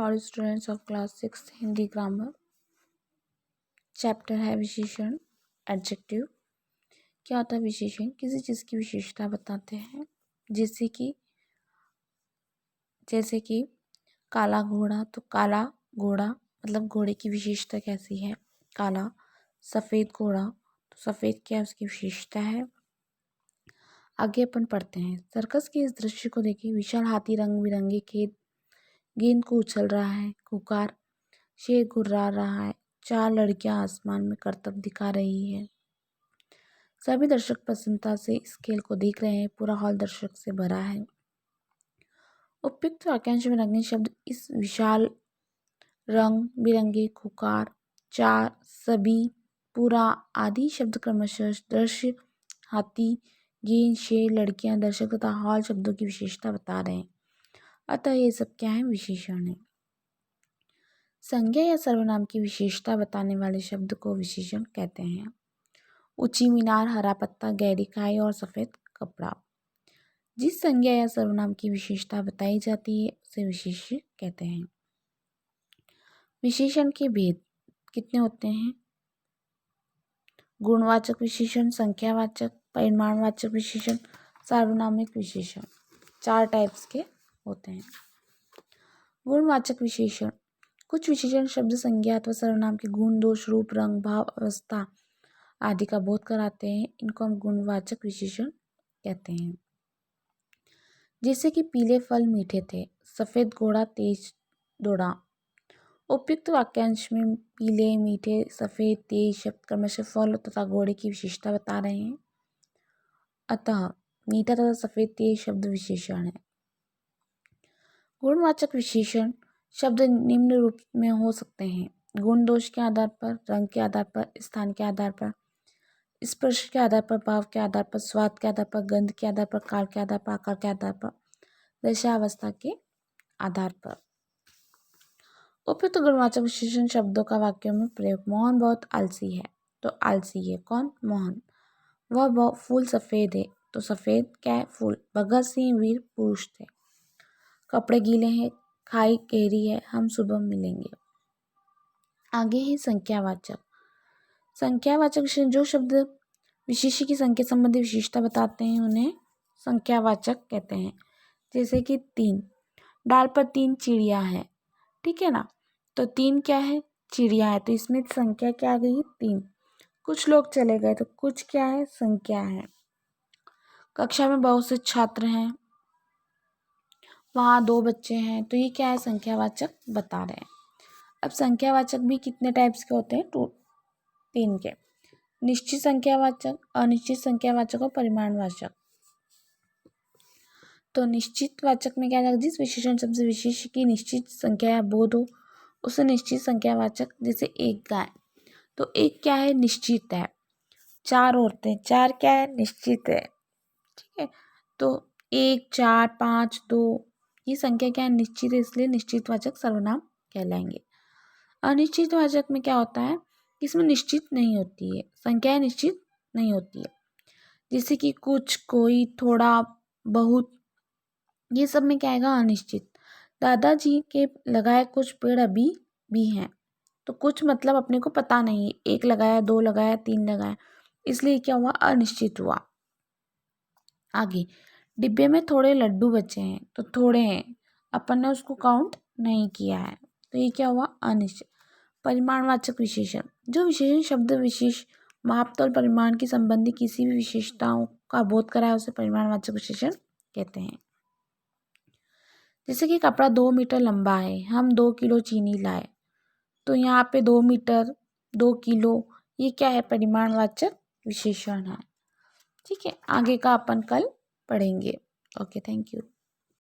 All students of class 6 Hindi grammar. Chapter है विशेषण adjective. क्या होता है विशेषण? किसी चीज़ की विशेषता बताते हैं। जैसे कि काला घोड़ा, तो काला घोड़ा मतलब घोड़े की विशेषता कैसी है? काला। सफ़ेद घोड़ा, तो सफ़ेद क्या उसकी विशेषता है? आगे अपन पढ़ते हैं। सर्कस के इस दृश्य को देखिए। विशाल हाथी रंग बिरंगे खेत गेंद को उछल रहा है। खुकार शेर घुर्रा रहा है। 4 लड़कियां आसमान में करतब दिखा रही है। सभी दर्शक प्रसन्नता से इस खेल को देख रहे हैं। पूरा हॉल दर्शक से भरा है। उपयुक्त वाक्यांश में रंगीन शब्द इस विशाल, रंग बिरंगे, खुकार, 4, सभी, पूरा आदि शब्द क्रमशः दृश्य, हाथी, गेंद, शेर, लड़कियां, दर्शक तथा हॉल शब्दों की विशेषता बता रहे हैं। अतः ये सब क्या है? विशेषण है। संज्ञा या सर्वनाम की विशेषता बताने वाले शब्द को विशेषण कहते हैं। ऊंची मीनार, हरा पत्ता, गहरी खाई और सफ़ेद कपड़ा। जिस संज्ञा या सर्वनाम की विशेषता बताई जाती है उसे विशेष्य कहते हैं। विशेषण के भेद कितने होते हैं? गुणवाचक विशेषण, संख्यावाचक, परिमाणवाचक विशेषण, सार्वनामिक विशेषण। 4 टाइप्स के होते हैं। गुणवाचक विशेषण। कुछ विशेषण शब्द संज्ञा अथवा सर्वनाम के गुण, दोष, रूप, रंग, भाव, अवस्था आदि का बोध कराते हैं। इनको हम गुणवाचक विशेषण कहते हैं। जैसे कि पीले फल मीठे थे, सफ़ेद घोड़ा तेज दौड़ा। उपयुक्त वाक्यांश में पीले, मीठे, सफ़ेद, तेज शब्द क्रमशः फल तथा घोड़े की विशेषता बता रहे हैं। अतः मीठा तथा सफ़ेद, तेज शब्द विशेषण है। गुणवाचक विशेषण शब्द निम्न रूप में हो सकते हैं। गुण दोष के आधार पर, रंग के आधार पर, स्थान के आधार पर, स्पर्श के आधार पर, भाव के आधार पर, स्वाद के आधार पर, गंध के आधार पर, काल के आधार पर, आकार के आधार पर, दशावस्था के आधार पर। उपयुक्त गुणवाचक विशेषण शब्दों का वाक्यों में प्रयोग। मोहन बहुत आलसी है, तो आलसी है कौन? मोहन। वह फूल सफ़ेद है, तो सफ़ेद क्या है? फूल। भगत सिंह वीर पुरुष थे। कपड़े गीले हैं, खाई गहरी है, हम सुबह मिलेंगे। आगे है संख्यावाचक। संख्यावाचक विशेषण जो शब्द विशेष्य की संख्या संबंधी विशेषता बताते हैं उन्हें संख्यावाचक कहते हैं। जैसे कि 3, डाल पर 3 चिड़िया है, ठीक है ना। तो 3 क्या है? चिड़िया है, तो इसमें संख्या क्या आ गई? 3। कुछ लोग चले गए, तो कुछ क्या है? संख्या है। कक्षा में बहुत से छात्र हैं, वहाँ 2 बच्चे हैं, तो ये क्या है? संख्यावाचक बता रहे हैं। अब संख्यावाचक भी कितने टाइप्स के होते हैं? 3 के। निश्चित संख्यावाचक, अनिश्चित संख्यावाचक और परिमाणवाचक। तो निश्चित वाचक में क्या जाएगा? जिस विशेषण शब्द से विशेष की निश्चित संख्या या बोध हो उसे निश्चित संख्यावाचक। जैसे एक गाय, तो एक क्या है? निश्चित है। 4 औरतें, 4 क्या है? निश्चित है, ठीक है। तो 1, 4, 5, 2 ये संख्या क्या है? निश्चित है, इसलिए निश्चितवाचक सर्वनाम कहलाएंगे। अनिश्चित वाचक में क्या होता है? इसमें निश्चित नहीं होती है, संख्याएं निश्चित नहीं होती है। जैसे कि कुछ, कोई, थोड़ा, बहुत, ये सब में क्या आएगा? अनिश्चित। दादाजी के लगाए कुछ पेड़ अभी भी हैं, तो कुछ मतलब अपने को पता नहीं है, 1 लगाया, 2 लगाया, 3 लगाया, इसलिए क्या हुआ? अनिश्चित हुआ। आगे, डिब्बे में थोड़े लड्डू बचे हैं, तो थोड़े हैं, अपन ने उसको काउंट नहीं किया है, तो ये क्या हुआ? अनिश्चित। परिमाणवाचक विशेषण जो विशेषण शब्द विशेष मापतोल परिमाण की संबंधी किसी भी विशेषताओं का बोध कराए उसे परिमाणवाचक विशेषण कहते हैं। जैसे कि कपड़ा 2 मीटर लंबा है, हम 2 किलो चीनी लाए, तो यहाँ पे 2 मीटर, 2 किलो, ये क्या है? परिमाणवाचक विशेषण है, ठीक है। आगे का अपन कल पढ़ेंगे। Okay, thank you.